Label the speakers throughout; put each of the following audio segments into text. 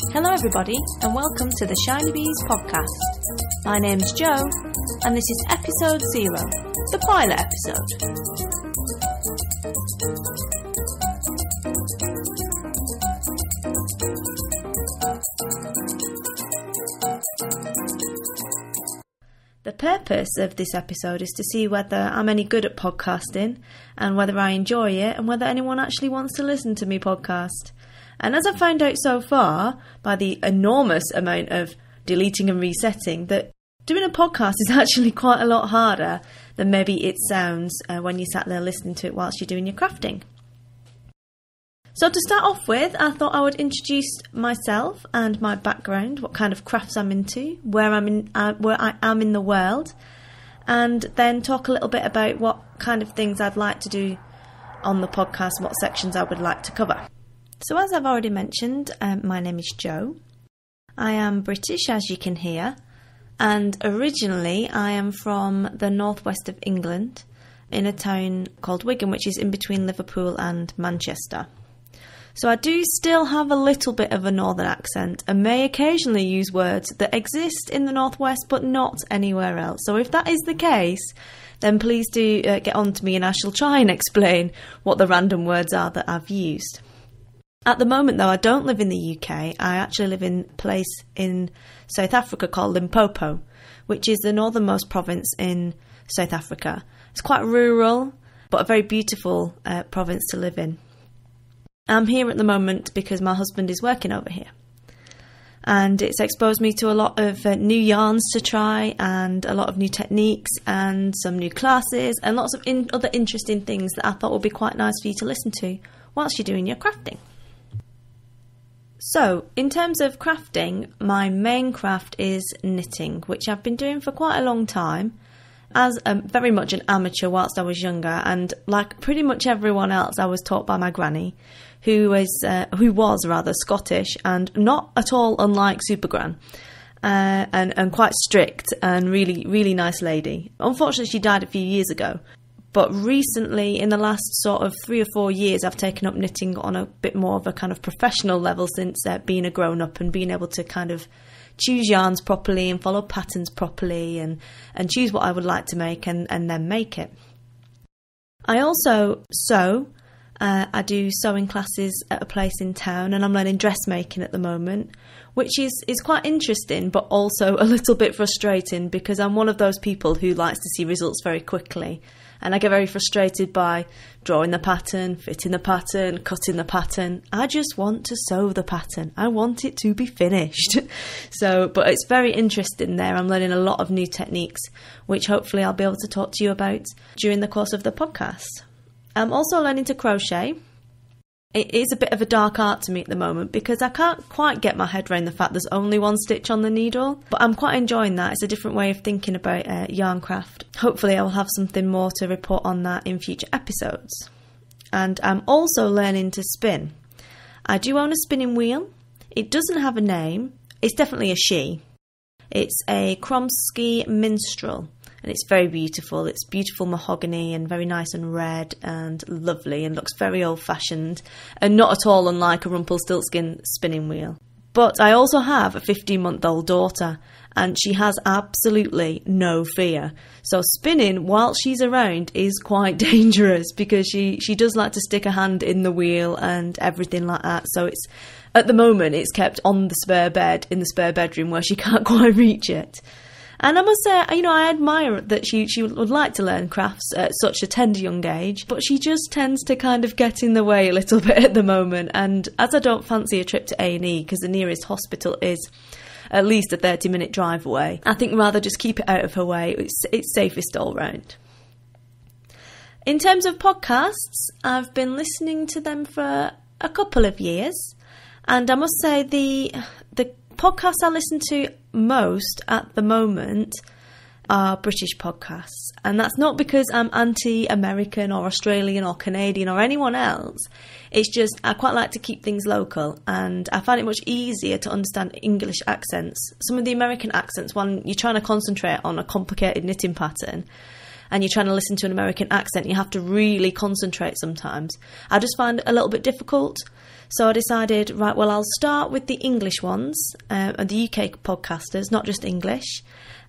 Speaker 1: Hello everybody and welcome to the Shinybees podcast. My name's Jo and this is episode 0, the pilot episode. The purpose of this episode is to see whether I'm any good at podcasting and whether I enjoy it and whether anyone actually wants to listen to me podcast. And as I've found out so far, by the enormous amount of deleting and resetting, that doing a podcast is actually quite a lot harder than maybe it sounds when you sat there listening to it whilst you're doing your crafting. So to start off with, I thought I would introduce myself and my background, what kind of crafts I'm into, where I am in the world, and then talk a little bit about what kind of things I'd like to do on the podcast, what sections I would like to cover. So as I've already mentioned, my name is Jo. I am British, as you can hear, and originally I am from the northwest of England in a town called Wigan, which is in between Liverpool and Manchester. So I do still have a little bit of a northern accent and may occasionally use words that exist in the northwest but not anywhere else. So if that is the case, then please do get on to me and I shall try and explain what the random words are that I've used. At the moment, though, I don't live in the UK. I actually live in a place in South Africa called Limpopo, which is the northernmost province in South Africa. It's quite rural, but a very beautiful province to live in. I'm here at the moment because my husband is working over here. And it's exposed me to a lot of new yarns to try and a lot of new techniques and some new classes and lots of other interesting things that I thought would be quite nice for you to listen to whilst you're doing your crafting. So, in terms of crafting, my main craft is knitting, which I've been doing for quite a long time, as very much an amateur whilst I was younger, and like pretty much everyone else, I was taught by my granny, who was rather Scottish and not at all unlike Supergran, and quite strict and really, really nice lady. Unfortunately, she died a few years ago. But recently, in the last sort of 3 or 4 years, I've taken up knitting on a bit more of a kind of professional level since being a grown-up and being able to kind of choose yarns properly and follow patterns properly and choose what I would like to make and then make it. I also sew. I do sewing classes at a place in town and I'm learning dressmaking at the moment, which is quite interesting but also a little bit frustrating because I'm one of those people who likes to see results very quickly. And I get very frustrated by drawing the pattern, fitting the pattern, cutting the pattern. I just want to sew the pattern. I want it to be finished. But it's very interesting there. I'm learning a lot of new techniques, which hopefully I'll be able to talk to you about during the course of the podcast. I'm also learning to crochet. It is a bit of a dark art to me at the moment because I can't quite get my head around the fact there's only one stitch on the needle, but I'm quite enjoying that. It's a different way of thinking about yarn craft. Hopefully I will have something more to report on that in future episodes. And I'm also learning to spin. I do own a spinning wheel. It doesn't have a name. It's definitely a she. It's a Kromsky Minstrel. And it's very beautiful. It's beautiful mahogany and very nice and red and lovely and looks very old-fashioned and not at all unlike a Rumpelstiltskin spinning wheel. But I also have a 15-month-old daughter and she has absolutely no fear. So spinning while she's around is quite dangerous because she does like to stick a hand in the wheel and everything like that. So it's at the moment it's kept on the spare bed in the spare bedroom where she can't quite reach it. And I must say, I admire that she would like to learn crafts at such a tender young age, but she just tends to kind of get in the way a little bit at the moment. And as I don't fancy a trip to A&E, because the nearest hospital is at least a 30-minute drive away, I think rather just keep it out of her way. It's safest all round. In terms of podcasts, I've been listening to them for a couple of years. And I must say the podcasts I listen to most at the moment are British podcasts. And that's not because I'm anti-American or Australian or Canadian or anyone else. It's just I quite like to keep things local and I find it much easier to understand English accents. Some of the American accents, when you're trying to concentrate on a complicated knitting pattern and you're trying to listen to an American accent, you have to really concentrate sometimes. I just find it a little bit difficult. So I decided, right, well, I'll start with the English ones, and the UK podcasters, not just English.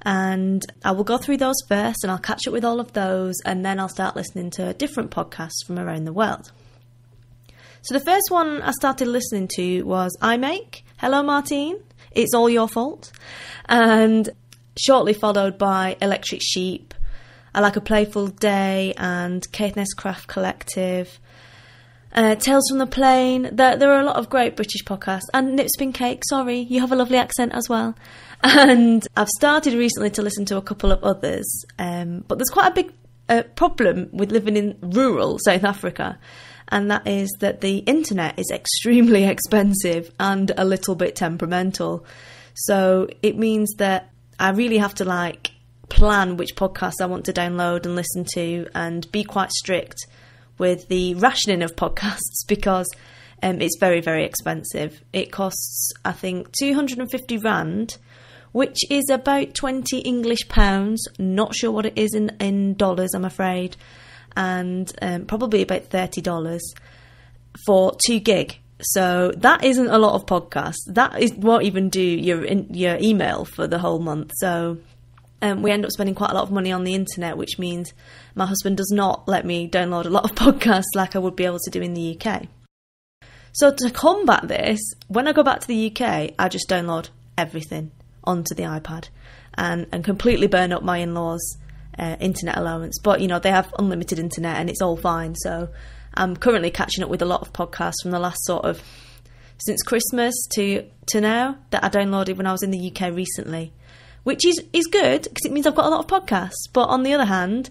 Speaker 1: And I will go through those first, and I'll catch up with all of those, and then I'll start listening to different podcasts from around the world. So the first one I started listening to was I Make. Hello, Martine. It's all your fault. And shortly followed by Electric Sheep, I Like a Playful Day, and Caithness Craft Collective, Tales from the Plain. There are a lot of great British podcasts. And Nipspin Cake, sorry, you have a lovely accent as well. And I've started recently to listen to a couple of others. But there's quite a big problem with living in rural South Africa. And that is that the internet is extremely expensive and a little bit temperamental. So it means that I really have to plan which podcasts I want to download and listen to, and be quite strict with the rationing of podcasts because it's very, very expensive. It costs, I think, 250 Rand, which is about 20 English pounds. Not sure what it is in dollars, I'm afraid. And probably about $30 for 2 gig. So that isn't a lot of podcasts. Won't even do your email for the whole month. So we end up spending quite a lot of money on the internet, which means my husband does not let me download a lot of podcasts like I would be able to do in the UK. So to combat this, when I go back to the UK, I just download everything onto the iPad and completely burn up my in-laws' internet allowance. But, they have unlimited internet and it's all fine. So I'm currently catching up with a lot of podcasts from the last since Christmas to now that I downloaded when I was in the UK recently, which is good because it means I've got a lot of podcasts. But on the other hand,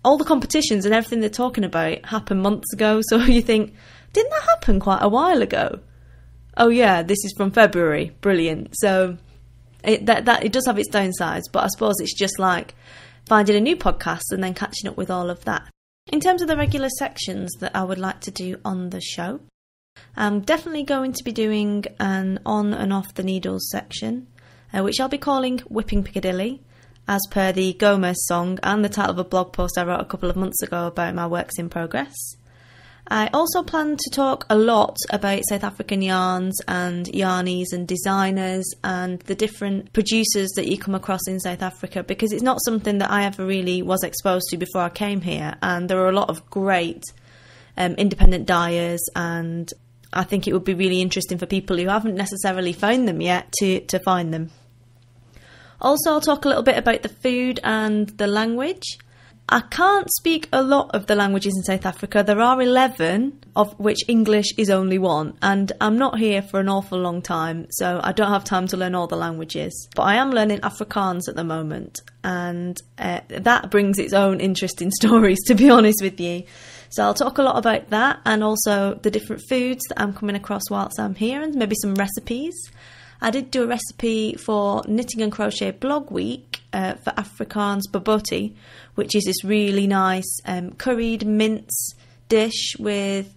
Speaker 1: all the competitions and everything they're talking about happened months ago. So you think, didn't that happen quite a while ago? Oh yeah, this is from February. Brilliant. So it does have its downsides, but I suppose it's just like finding a new podcast and then catching up with all of that. In terms of the regular sections that I would like to do on the show, I'm definitely going to be doing an on and off the needles section, which I'll be calling Whipping Piccadilly, as per the Gomez song and the title of a blog post I wrote a couple of months ago about my works in progress. I also plan to talk a lot about South African yarns and yarnies and designers and the different producers that you come across in South Africa, because it's not something that I ever really was exposed to before I came here, and there are a lot of great independent dyers, and I think it would be really interesting for people who haven't necessarily found them yet to find them. Also, I'll talk a little bit about the food and the language. I can't speak a lot of the languages in South Africa. There are 11, of which English is only one. And I'm not here for an awful long time, so I don't have time to learn all the languages. But I am learning Afrikaans at the moment, and that brings its own interesting stories, to be honest with you. So I'll talk a lot about that, and also the different foods that I'm coming across whilst I'm here, and maybe some recipes. I did do a recipe for Knitting and Crochet Blog Week for Afrikaans bobotie, which is this really nice curried mince dish with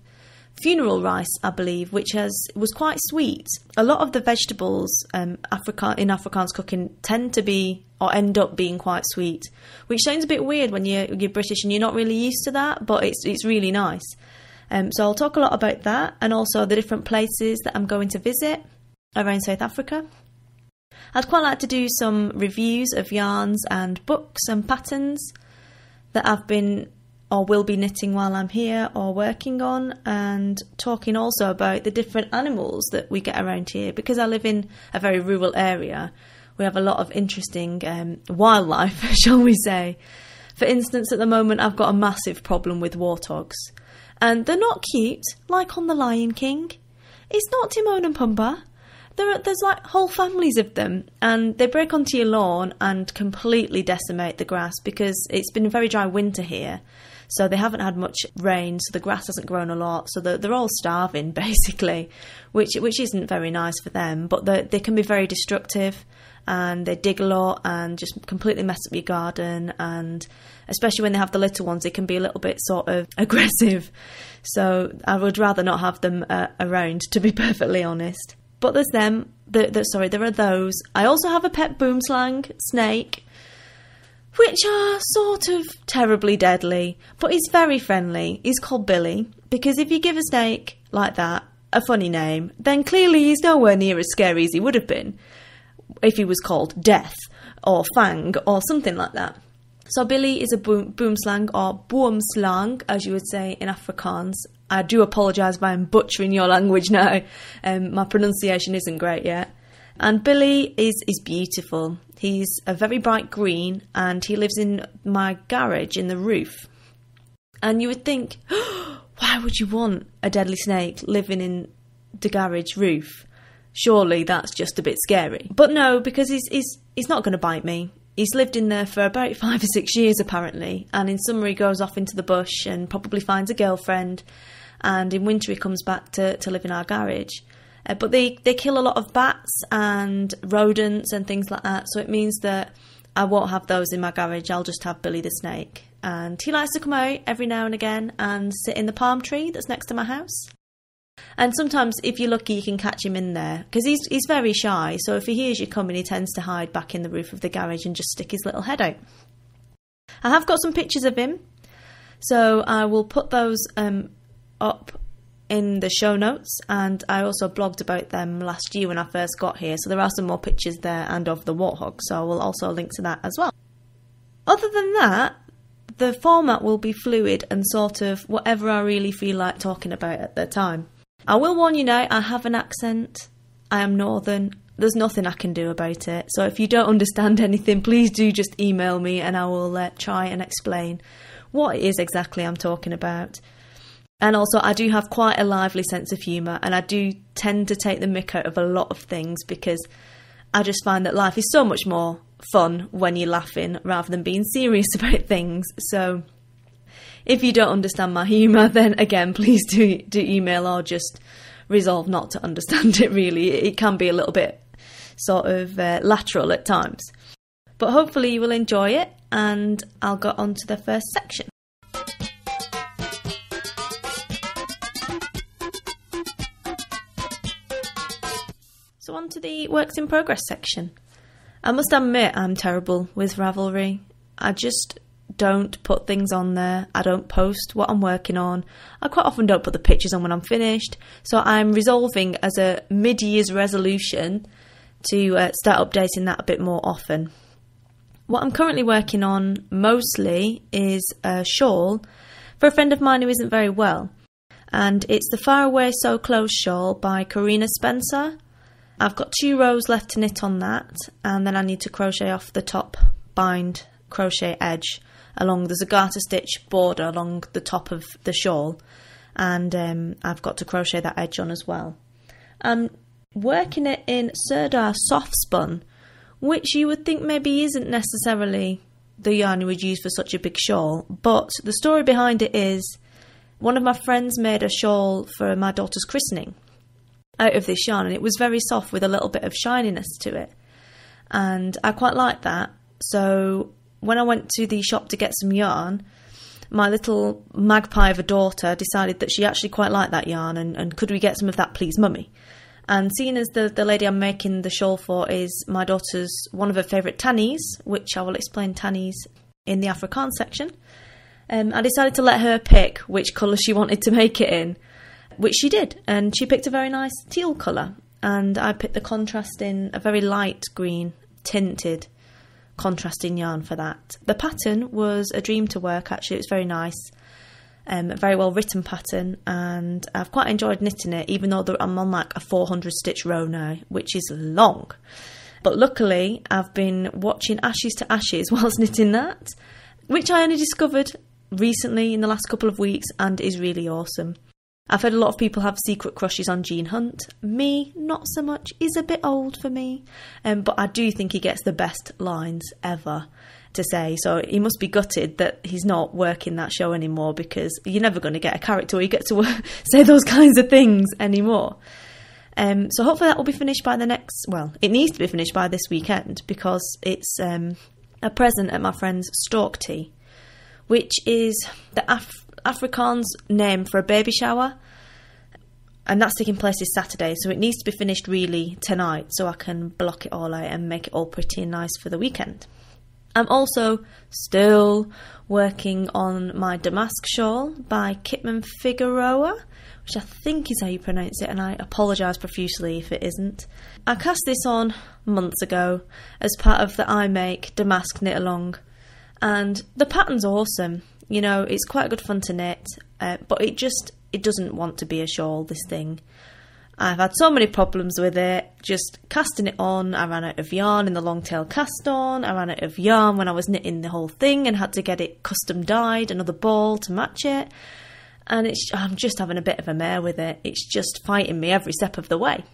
Speaker 1: funeral rice, I believe, which was quite sweet. A lot of the vegetables in Afrikaans cooking tend to be or end up being quite sweet, which sounds a bit weird when you're British and you're not really used to that, but it's really nice. So I'll talk a lot about that, and also the different places that I'm going to visit around South Africa. I'd quite like to do some reviews of yarns and books and patterns that I've been or will be knitting while I'm here or working on, and talking also about the different animals that we get around here. Because I live in a very rural area, we have a lot of interesting wildlife, shall we say. For instance, at the moment I've got a massive problem with warthogs, and they're not cute like on The Lion King. It's not Timon and Pumbaa. There's like whole families of them, and they break onto your lawn and completely decimate the grass because it's been a very dry winter here. So they haven't had much rain, so the grass hasn't grown a lot. So they're all starving, basically, which isn't very nice for them. But they can be very destructive, and they dig a lot and just completely mess up your garden. And especially when they have the little ones, they can be a little bit sort of aggressive. So I would rather not have them around, to be perfectly honest. But there's them. There are those. I also have a pet boomslang snake, which are sort of terribly deadly, but he's very friendly. He's called Billy, because if you give a snake like that a funny name, then clearly he's nowhere near as scary as he would have been if he was called Death or Fang or something like that. So Billy is a boomslang, or boomslang, as you would say in Afrikaans. I do apologise if I'm butchering your language now. My pronunciation isn't great yet. And Billy is beautiful. He's a very bright green, and he lives in my garage in the roof. And you would think, why would you want a deadly snake living in the garage roof? Surely that's just a bit scary. But no, because he's not going to bite me. He's lived in there for about 5 or 6 years apparently, and in summer he goes off into the bush and probably finds a girlfriend, and in winter he comes back to live in our garage. But they kill a lot of bats and rodents and things like that, so it means that I won't have those in my garage. I'll just have Billy the snake. And he likes to come out every now and again and sit in the palm tree that's next to my house. And sometimes, if you're lucky, you can catch him in there, because he's very shy, so if he hears you coming, he tends to hide back in the roof of the garage and just stick his little head out. I have got some pictures of him, so I will put those up in the show notes, and I also blogged about them last year when I first got here, so there are some more pictures there and of the warthog, so I will also link to that as well. Other than that, the format will be fluid and sort of whatever I really feel like talking about at the time. I will warn you now, I have an accent. I am northern. There's nothing I can do about it. So if you don't understand anything, please do just email me and I will try and explain what it is exactly I'm talking about. And also, I do have quite a lively sense of humour, and I do tend to take the mick out of a lot of things, because I just find that life is so much more fun when you're laughing rather than being serious about things. So if you don't understand my humour, then again, please do email, or just resolve not to understand it really. It can be a little bit sort of lateral at times. But hopefully you will enjoy it, and I'll go on to the first section. So on to the works in progress section. I must admit I'm terrible with Ravelry. I just don't put things on there. I don't post what I'm working on. I quite often don't put the pictures on when I'm finished. So I'm resolving as a mid-year's resolution to start updating that a bit more often. What I'm currently working on mostly is a shawl for a friend of mine who isn't very well. And it's the Far Away So Close shawl by Karina Spencer. I've got 2 rows left to knit on that, and then I need to crochet off the top bind crochet edge along. There's a garter stitch border along the top of the shawl, and I've got to crochet that edge on as well. I'm working it in Sirdar soft spun, which you would think maybe isn't necessarily the yarn you would use for such a big shawl, but the story behind it is one of my friends made a shawl for my daughter's christening out of this yarn, and it was very soft with a little bit of shininess to it, and I quite liked that. So when I went to the shop to get some yarn, my little magpie of a daughter decided that she actually quite liked that yarn, and could we get some of that please, mummy? And seeing as the lady I'm making the shawl for is my daughter's one of her favourite tannies, which I will explain tannies in the Afrikaans section, I decided to let her pick which colour she wanted to make it in, which she did, and she picked a very nice teal colour, and I picked the contrast in a very light green tinted contrasting yarn for that. The pattern was a dream to work, actually. It was very nice, a very well written pattern, and I've quite enjoyed knitting it, even though I'm on like a 400 stitch row now, which is long. But luckily I've been watching Ashes to Ashes whilst knitting that, which I only discovered recently in the last couple of weeks, and is really awesome. I've heard a lot of people have secret crushes on Gene Hunt. Me, not so much. He's a bit old for me. But I do think he gets the best lines ever to say. So he must be gutted that he's not working that show anymore, because you're never going to get a character where you get to say those kinds of things anymore. So hopefully that will be finished by it needs to be finished by this weekend, because it's a present at my friend's stork tea, which is the Afrikaans name for a baby shower, and that's taking place this Saturday, so it needs to be finished really tonight so I can block it all out and make it all pretty and nice for the weekend. I'm also still working on my damask shawl by Kitman Figueroa, which I think is how you pronounce it, and I apologise profusely if it isn't. I cast this on months ago as part of the I Make Damask Knit Along, and the pattern's awesome. You know, it's quite good fun to knit, but it doesn't want to be a shawl, this thing. I've had so many problems with it, just casting it on. I ran out of yarn in the long tail cast on. I ran out of yarn when I was knitting the whole thing and had to get it custom dyed, another ball to match it. And I'm just having a bit of a mare with it. It's just fighting me every step of the way.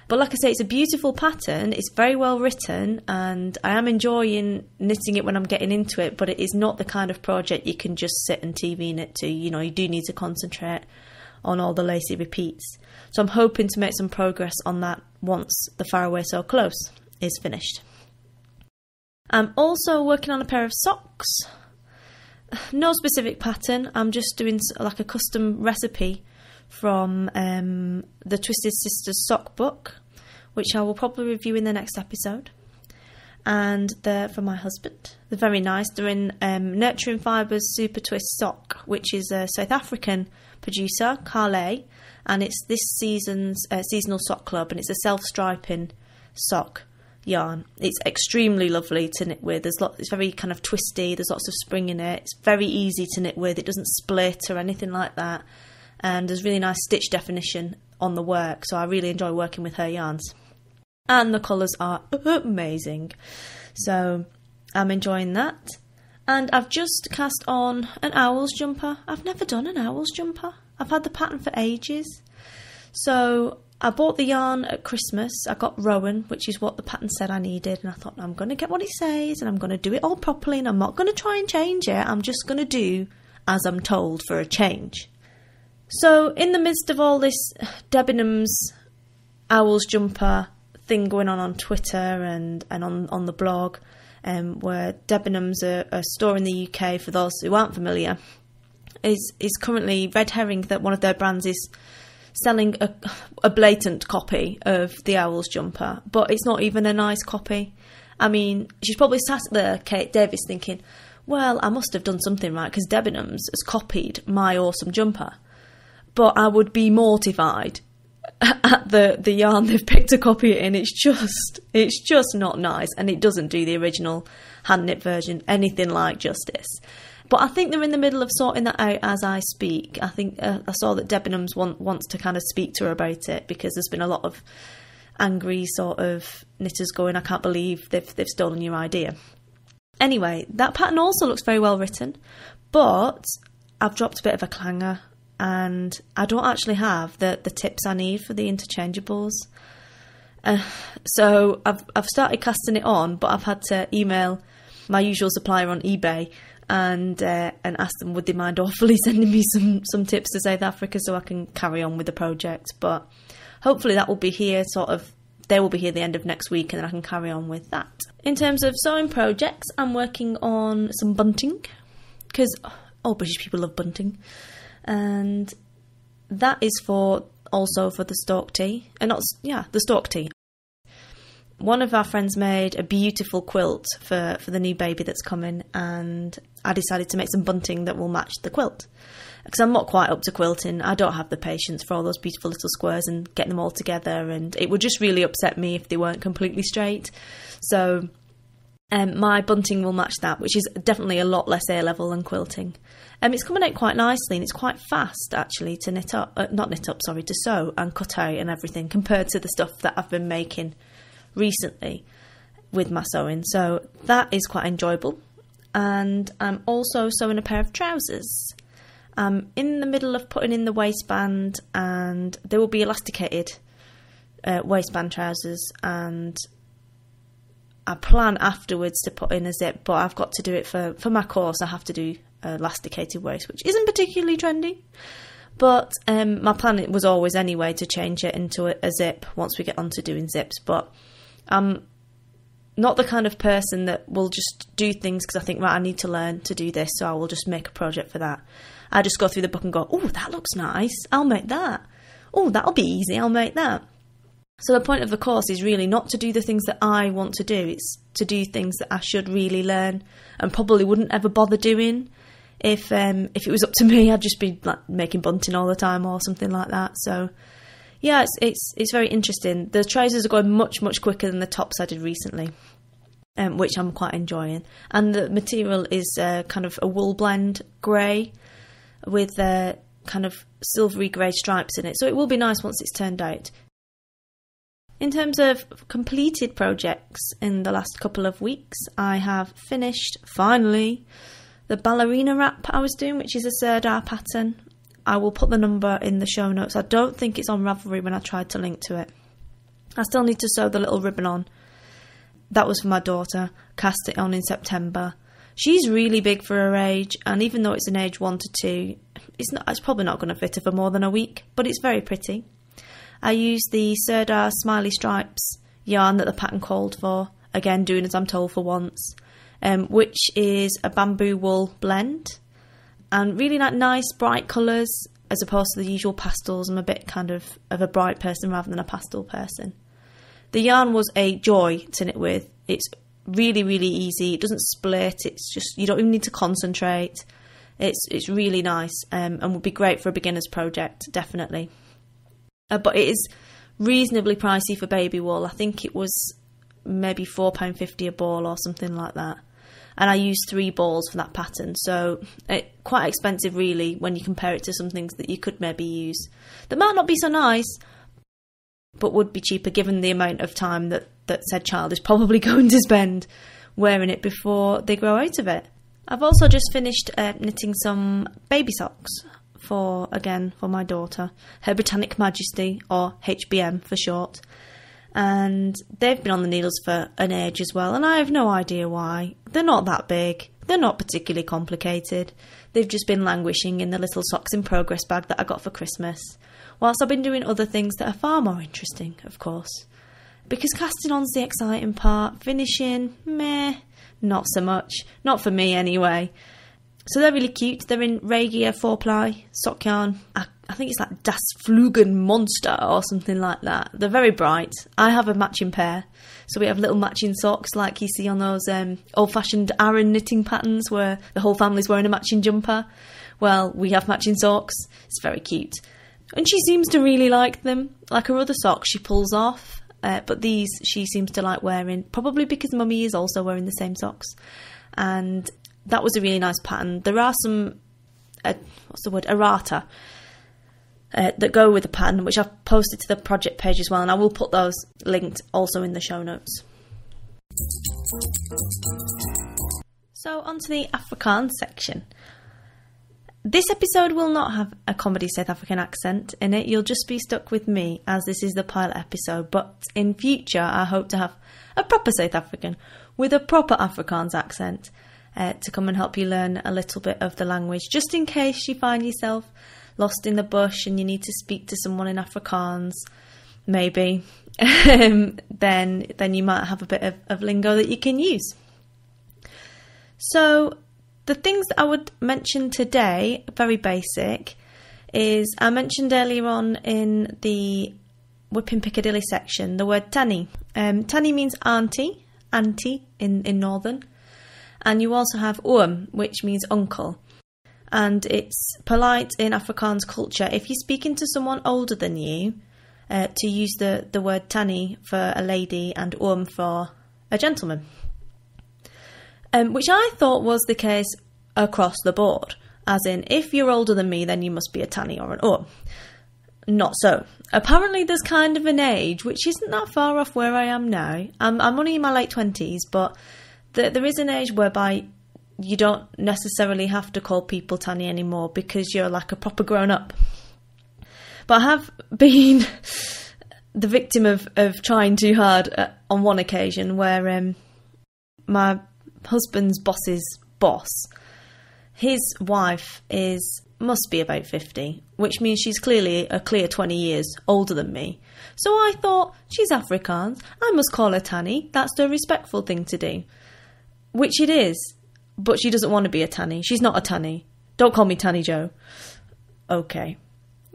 Speaker 1: But like I say, it's a beautiful pattern. It's very well written, and I am enjoying knitting it when I'm getting into it, but it is not the kind of project you can just sit and TV knit to. You know, you do need to concentrate on all the lacy repeats. So I'm hoping to make some progress on that once the Far Away So Close is finished. I'm also working on a pair of socks. No specific pattern, I'm just doing like a custom recipe from the Twisted Sisters sock book, which I will probably review in the next episode. And they're for my husband. They're very nice. They're in Nurturing Fibres Super Twist Sock, which is a South African producer, Carle, and it's this season's seasonal sock club, and it's a self-striping sock yarn. It's extremely lovely to knit with. It's very kind of twisty. There's lots of spring in it. It's very easy to knit with. It doesn't split or anything like that. And there's really nice stitch definition on the work, so I really enjoy working with her yarns. And the colours are amazing. So I'm enjoying that. And I've just cast on an owl's jumper. I've never done an owl's jumper. I've had the pattern for ages. So I bought the yarn at Christmas. I got Rowan, which is what the pattern said I needed. And I thought, I'm going to get what he says and I'm going to do it all properly. And I'm not going to try and change it. I'm just going to do as I'm told for a change. So in the midst of all this Debenhams owl's jumper thing going on Twitter and on the blog, where Debenhams, a store in the UK, for those who aren't familiar, is currently red herring that one of their brands is selling a blatant copy of the owl's jumper, but it's not even a nice copy. I mean, she's probably sat there, Kate Davis, thinking, well, I must have done something right because Debenhams has copied my awesome jumper. But I would be mortified at the yarn they've picked to copy it in. It's just not nice, and it doesn't do the original hand knit version anything like justice. But I think they're in the middle of sorting that out as I speak. I think I saw that Debenhams wants to kind of speak to her about it, because there's been a lot of angry sort of knitters going, I can't believe they've stolen your idea. Anyway, that pattern also looks very well written, but I've dropped a bit of a clanger, and I don't actually have the tips I need for the interchangeables. So I've started casting it on, but I've had to email my usual supplier on eBay and ask them would they mind awfully sending me some tips to South Africa so I can carry on with the project. But hopefully that will be here they will be here the end of next week, and then I can carry on with that. In terms of sewing projects, I'm working on some bunting, because all British people love bunting. And that is also for the stalk tee. The stalk tee. One of our friends made a beautiful quilt for the new baby that's coming, and I decided to make some bunting that will match the quilt. Because I'm not quite up to quilting. I don't have the patience for all those beautiful little squares and getting them all together, and it would just really upset me if they weren't completely straight. So my bunting will match that, which is definitely a lot less A-level than quilting. It's coming out quite nicely, and it's quite fast actually to to sew and cut out and everything, compared to the stuff that I've been making recently with my sewing. So that is quite enjoyable. And I'm also sewing a pair of trousers. I'm in the middle of putting in the waistband, and they will be elasticated waistband trousers, and I plan afterwards to put in a zip, but I've got to do it for my course. I have to do elasticated waist, which isn't particularly trendy, but my plan was always anyway to change it into a zip once we get on to doing zips. But I'm not the kind of person that will just do things because I think, right, I need to learn to do this, so I will just make a project for that. I just go through the book and go, oh, that looks nice, I'll make that. Oh, that'll be easy, I'll make that. So the point of the course is really not to do the things that I want to do. It's to do things that I should really learn and probably wouldn't ever bother doing. If it was up to me, I'd just be like making bunting all the time or something like that. So yeah, it's very interesting. The trousers are going much quicker than the tops I did recently, which I'm quite enjoying. And the material is kind of a wool blend grey with kind of silvery grey stripes in it. So it will be nice once it's turned out. In terms of completed projects in the last couple of weeks, I have finished, finally, the ballerina wrap I was doing, which is a Serdar pattern. I will put the number in the show notes. I don't think it's on Ravelry when I tried to link to it. I still need to sew the little ribbon on. That was for my daughter. Cast it on in September. She's really big for her age, and even though it's an age 1 to 2, it's probably not going to fit her for more than a week, but it's very pretty. I used the Serdar Smiley Stripes yarn that the pattern called for, again doing as I'm told for once, which is a bamboo wool blend, and really nice bright colours as opposed to the usual pastels. I'm a bit kind of a bright person rather than a pastel person. The yarn was a joy to knit with. It's really easy. It doesn't split. It's just, you don't even need to concentrate. It's really nice and would be great for a beginner's project, definitely. But it is reasonably pricey for baby wool. I think it was maybe £4.50 a ball or something like that. And I used 3 balls for that pattern. So quite expensive really when you compare it to some things that you could maybe use that might not be so nice, but would be cheaper given the amount of time that said child is probably going to spend wearing it before they grow out of it. I've also just finished knitting some baby socks for my daughter, Her Britannic Majesty, or HBM for short. And they've been on the needles for an age as well, and I have no idea why. They're not that big. They're not particularly complicated. They've just been languishing in the little socks in progress bag that I got for Christmas, whilst I've been doing other things that are far more interesting, of course. Because casting on's the exciting part, finishing, meh, not so much. Not for me anyway. So they're really cute. They're in Regia 4-ply sock yarn. I think it's like Das Flugen Monster or something like that. They're very bright. I have a matching pair. So we have little matching socks like you see on those old-fashioned Aran knitting patterns where the whole family's wearing a matching jumper. Well, we have matching socks. It's very cute. And she seems to really like them. Like her other socks she pulls off. But these she seems to like wearing. Probably because Mummy is also wearing the same socks. And that was a really nice pattern. There are some, errata that go with the pattern, which I've posted to the project page as well, and I will put those linked also in the show notes. So on to the Afrikaans section. This episode will not have a comedy South African accent in it. You'll just be stuck with me, as this is the pilot episode, but in future I hope to have a proper South African with a proper Afrikaans accent to come and help you learn a little bit of the language, just in case you find yourself lost in the bush and you need to speak to someone in Afrikaans, maybe, then you might have a bit of lingo that you can use. So the things that I would mention today, very basic, is I mentioned earlier on in the Whipping Piccadilly section the word tannie. Tannie means auntie in Northern. And you also have oom, which means uncle. And it's polite in Afrikaans culture, if you're speaking to someone older than you, to use the word tannie for a lady and oom for a gentleman. Which I thought was the case across the board. As in, if you're older than me, then you must be a tannie or an oom. Not so. Apparently there's kind of an age, which isn't that far off where I am now. I'm only in my late 20s, but there is an age whereby you don't necessarily have to call people tannie anymore because you're like a proper grown-up. But I have been the victim of trying too hard on one occasion where my husband's boss's boss, his wife must be about 50, which means she's clearly a clear 20 years older than me. So I thought, she's Afrikaans, I must call her tannie, that's the respectful thing to do. Which it is, but she doesn't want to be a tannie. She's not a tannie. Don't call me Tannie Joe. Okay.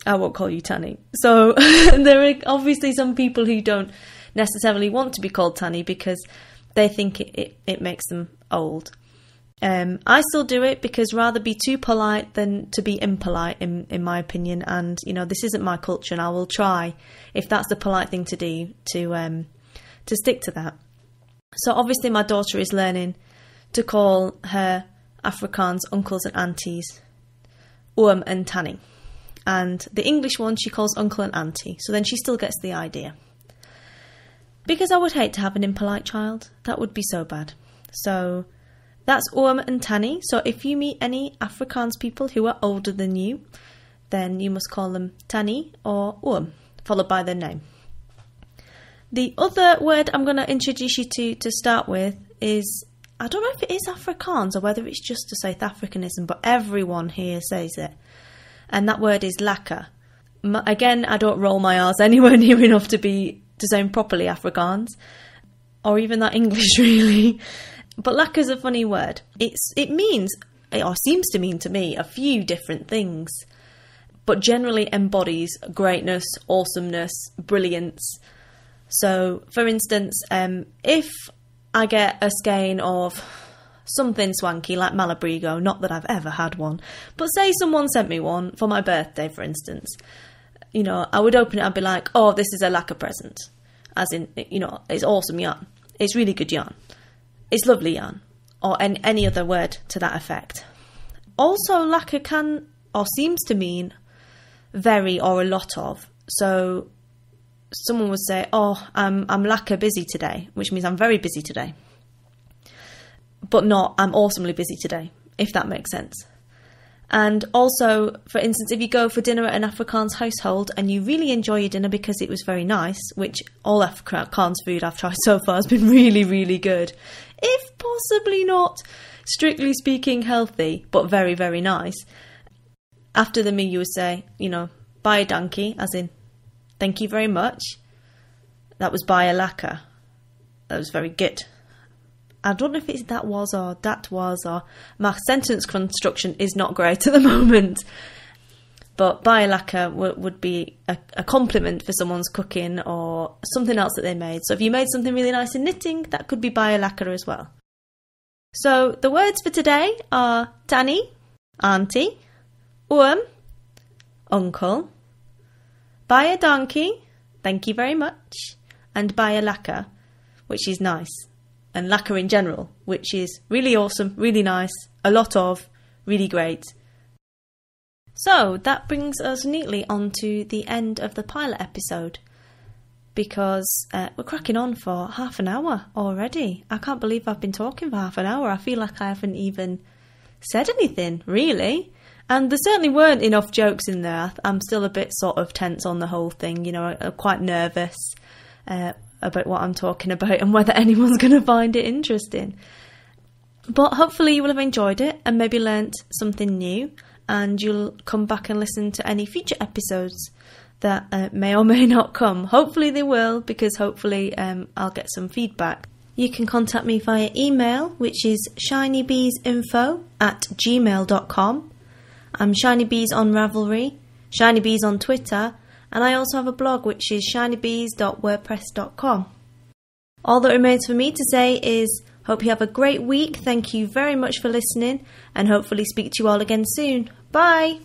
Speaker 1: I won't call you Tanny. So there are obviously some people who don't necessarily want to be called Tanny because they think it makes them old. I still do it because rather be too polite than to be impolite, in my opinion. And, this isn't my culture, and I will try, if that's the polite thing to do, to stick to that. So obviously my daughter is learning to call her Afrikaans uncles and aunties and Tanny. And the English one she calls uncle and auntie. So then she still gets the idea. Because I would hate to have an impolite child. That would be so bad. So that's and Tanny. So if you meet any Afrikaans people who are older than you, then you must call them Tanny or followed by their name. The other word I'm going to introduce you to start with is, I don't know if it is Afrikaans or whether it's just a South Africanism, but everyone here says it. And that word is lekker. Again, I don't roll my R's anywhere near enough to sound properly Afrikaans, or even that English really. But lekker is a funny word. It means, or seems to mean to me, a few different things, but generally embodies greatness, awesomeness, brilliance. So, for instance, if I get a skein of something swanky like Malabrigo, not that I've ever had one, but say someone sent me one for my birthday, for instance, I would open it and be like, oh, this is a lekker present. As in, it's awesome yarn. It's really good yarn. It's lovely yarn. Or any other word to that effect. Also, lekker can, or seems to mean, very or a lot of. So, someone would say, oh, I'm lekker busy today, which means I'm very busy today. But not, I'm awesomely busy today, if that makes sense. And also, for instance, if you go for dinner at an Afrikaans household and you really enjoy your dinner because it was very nice, which all Afrikaans food I've tried so far has been really, really good, if possibly not, strictly speaking, healthy, but very, very nice. After the meal, you would say, baie dankie, as in, thank you very much. That was baie lekker. That was very good. I don't know if it's that was, or my sentence construction is not great at the moment. But baie lekker would be a compliment for someone's cooking or something else that they made. So if you made something really nice in knitting, that could be baie lekker as well. So the words for today are Tanny, auntie, uncle, baie dankie, thank you very much, and baie lekker, which is nice. And lekker in general, which is really awesome, really nice, a lot of, really great. So that brings us neatly on to the end of the pilot episode, because we're cracking on for half an hour already. I can't believe I've been talking for half an hour. I feel like I haven't even said anything, really. And there certainly weren't enough jokes in there. I'm still a bit sort of tense on the whole thing, I'm quite nervous about what I'm talking about and whether anyone's going to find it interesting. But hopefully you will have enjoyed it and maybe learnt something new, and you'll come back and listen to any future episodes that may or may not come. Hopefully they will, because hopefully I'll get some feedback. You can contact me via email, which is shinybeesinfo@gmail.com. I'm Shinybees on Ravelry, Shinybees on Twitter, and I also have a blog, which is shinybees.wordpress.com. All that remains for me to say is, hope you have a great week. Thank you very much for listening, and hopefully speak to you all again soon. Bye!